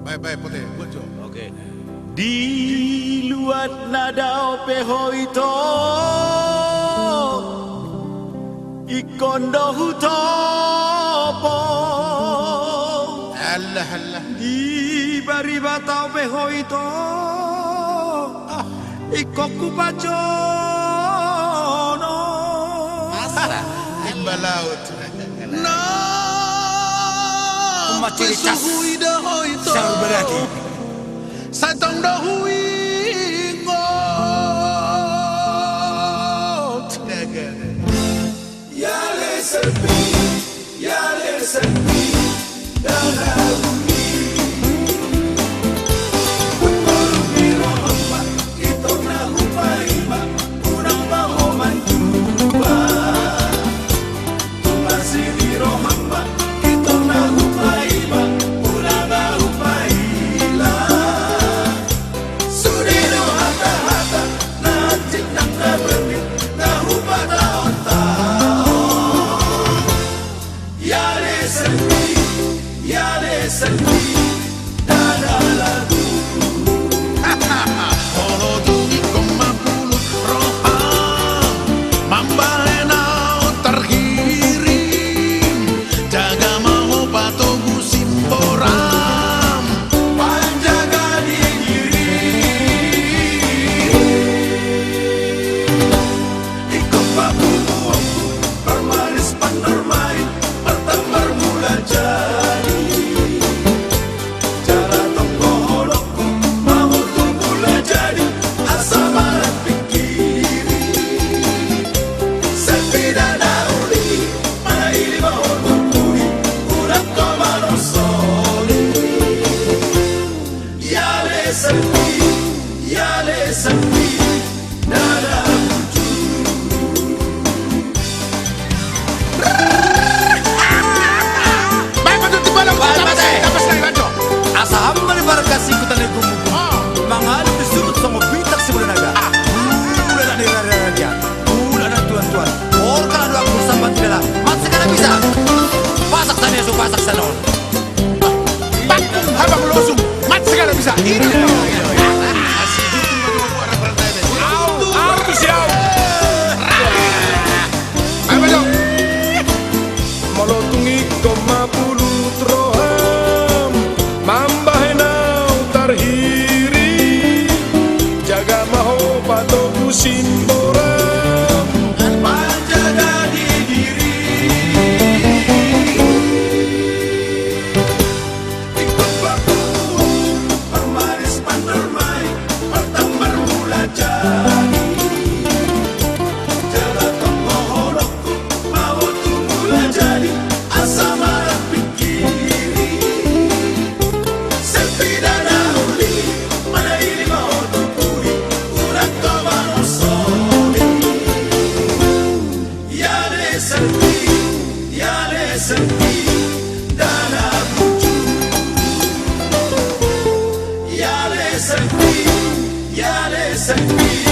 Baik-baik putih, bujo. Oke. Di luar nadao pehoito ikondo hutopo Allah. di bari batao pehoito ikoku bajono Masa? Imba laut. no Maciritas Hoito. Syaur berarti Satong dahui ngot. Yale sepi darahuni Pengorong biro hamba Ito na hupaima Unang mahoman jumpa Tumasi biro hamba Ito na hupaima Unang mahupaila Sudino hata-hata Natin ang nabramit Na hupata Yale sepi dada lagu Polo tungi koma pulut roha Mambalenau terkirim Jaga mau patogu simporam Panjaga diri Ikut babu buangku Bermanis penermai Bertembar mula jadi Cara tonggo holokku Mau tuh mula jadi Asa marat pikiri Sepi dada uli Mana ini mohon berpuri Udah kau manosoli Yale sepi Dada buju Baik patut tiba lang Tapos na iba to. Asa hamba ni Vargas ikutan ni Gumugu Mangalap disurut sama bitak si Bulanaga Udah na nirararagyan Udah na tuan-tuan Orka na doang kursaban tidala Mat sekarang bisa Pasak sa neso, pasak sa noon Bakung habang losong. Mat segala bisa. Ini Malotungi koma pulut roham Mambahenau tarhiri Jaga maho patogu simboram Panjaga diri Ikut baku Permanis penermai Pertembar mula jadi Jaga tonggo holokku Mau tuh mula jadi Asa marah pikiri Sepi dada uli Mana ini mau tukuri Udah kau manosoli Yale sepi Dada buju Yale sepi